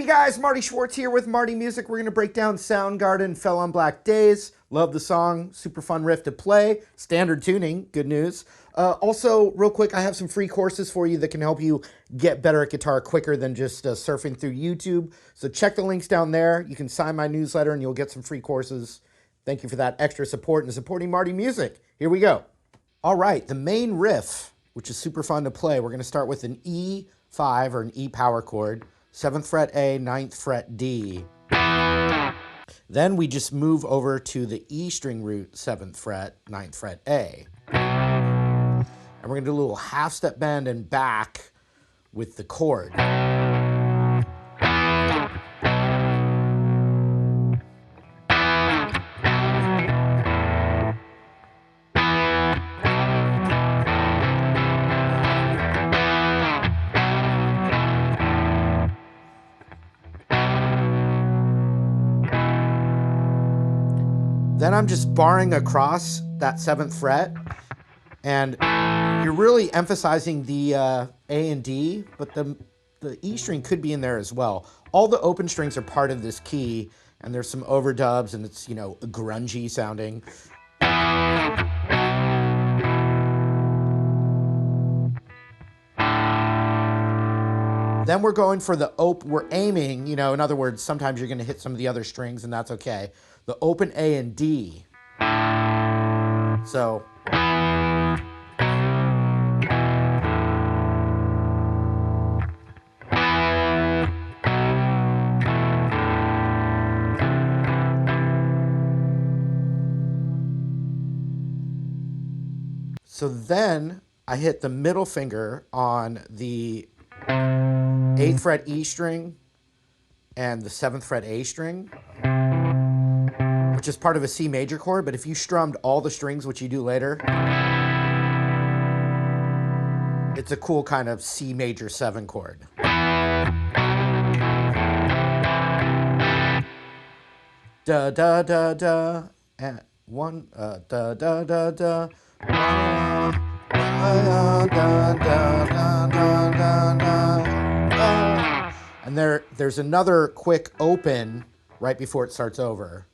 guys, Marty Schwartz here with Marty Music. We're going to break down Soundgarden, Fell on Black Days. Love the song, super fun riff to play. Standard tuning, good news. Also, real quick, I have some free courses for you that can help you get better at guitar quicker than just surfing through YouTube. So check the links down there. You can sign my newsletter and you'll get some free courses. Thank you for that extra support and supporting Marty Music. Here we go. All right, the main riff, which is super fun to play, we're going to start with an E5 or an E power chord. 7th fret A, 9th fret D. Then we just move over to the E string root, 7th fret, 9th fret A. And we're going to do a little half step bend and back with the chord. Then I'm just barring across that 7th fret, and you're really emphasizing the A and D, but the E string could be in there as well. All the open strings are part of this key, and there's some overdubs, and it's, you know, grungy sounding. Then we're going for the we're aiming, you know, in other words, sometimes you're going to hit some of the other strings, and that's okay. The open A and D. So. So then I hit the middle finger on the 8th fret E string and the 7th fret A string, which is part of a C major chord, but if you strummed all the strings, which you do later, it's a cool kind of C major 7 chord. Da da da da, and one, da da da da, da da da da da da. And there's another quick open right before it starts over.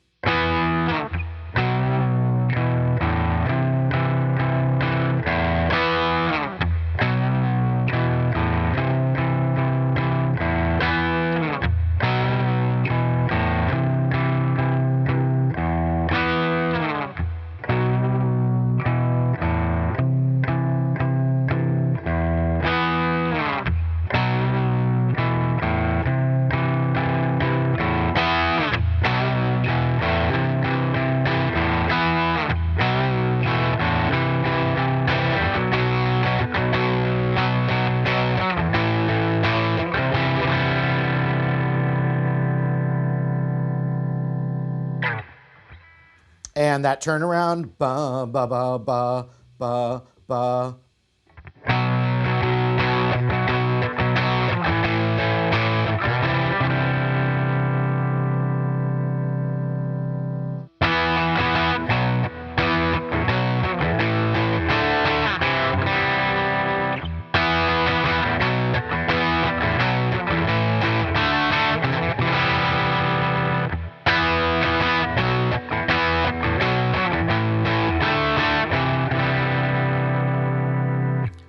And that turnaround, ba ba ba ba ba ba.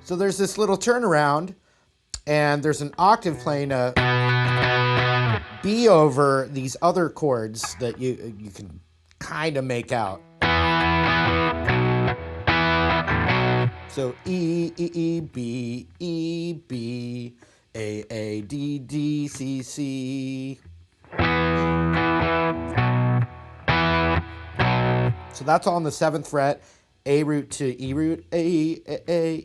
So there's this little turnaround, and there's an octave playing a B over these other chords that you can kind of make out. So E, E, E, B, E, B, A, D, D, C, C. So that's all on the 7th fret. A root to E root, A,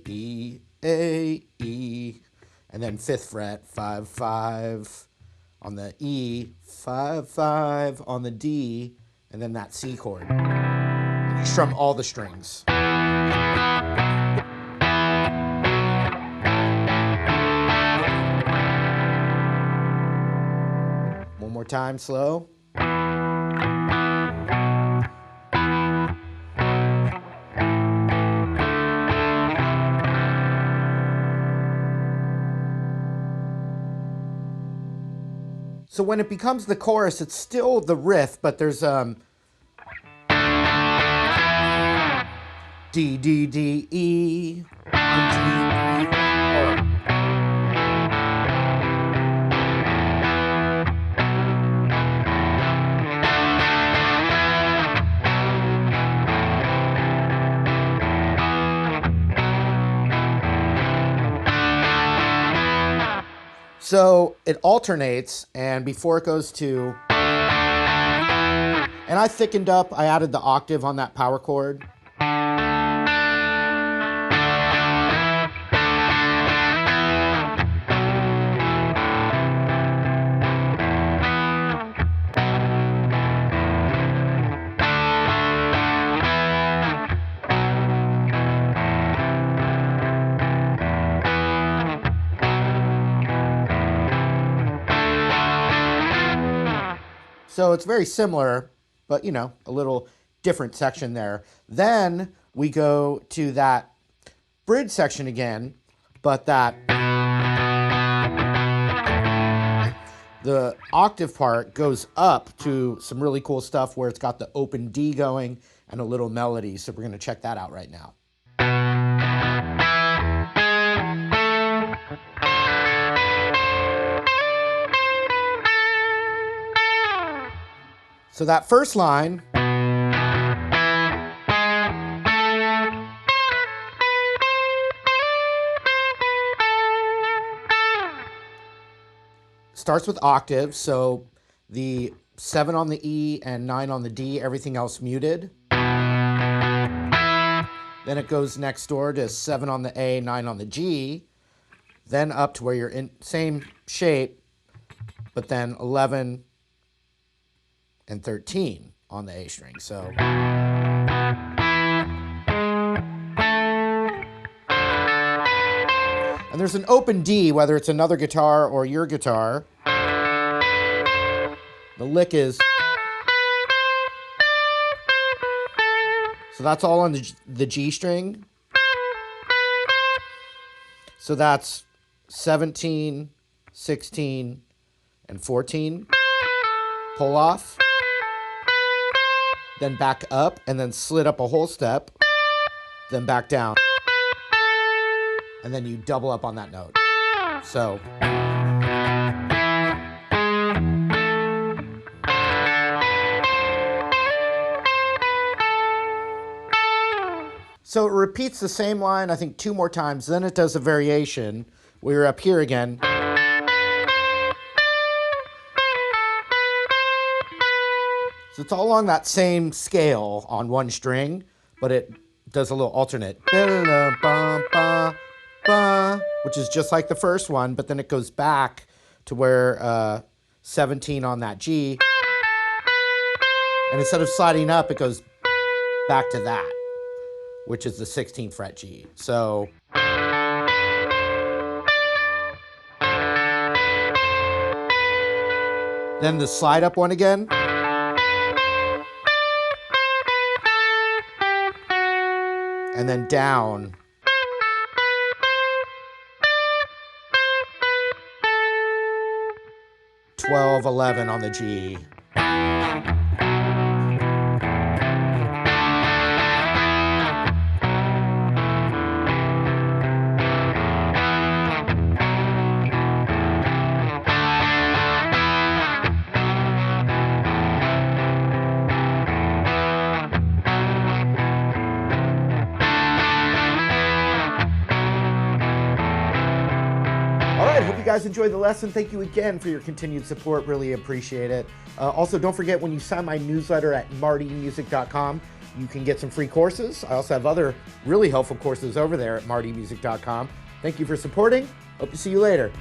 E, and then 5th fret, 5, 5 on the E, 5, 5 on the D, and then that C chord. And you strum all the strings. One more time, slow. So when it becomes the chorus, it's still the riff, but there's D, D, D, E, D, so it alternates, and before it goes to, and I thickened up, I added the octave on that power chord. So it's very similar, but you know, a little different section there. Then we go to that bridge section again, but the octave part goes up to some really cool stuff where it's got the open D going and a little melody. So we're going to check that out right now. So that first line starts with octaves, so the 7 on the E and 9 on the D, everything else muted. Then it goes next door to 7 on the A, 9 on the G, then up to where you're in same shape, but then 11 and 13 on the A string. So and there's an open D, whether it's another guitar or your guitar. The lick is, so that's all on the G string. So that's 17, 16, and 14. Pull off, then back up, and then slid up a whole step, then back down. And then you double up on that note. So. So it repeats the same line, I think, 2 more times. Then it does a variation. We're up here again. So it's all along that same scale on one string, but it does a little alternate. Which is just like the first one, but then it goes back to where 17 on that G. And instead of sliding up, it goes back to that, which is the 16th fret G. So then the slide up one again. And then down. Twelve, 11 on the G. All right, hope you guys enjoyed the lesson. Thank you again for your continued support. Really appreciate it. Also, don't forget, when you sign my newsletter at martymusic.com, you can get some free courses. I also have other really helpful courses over there at martymusic.com. Thank you for supporting. Hope to see you later.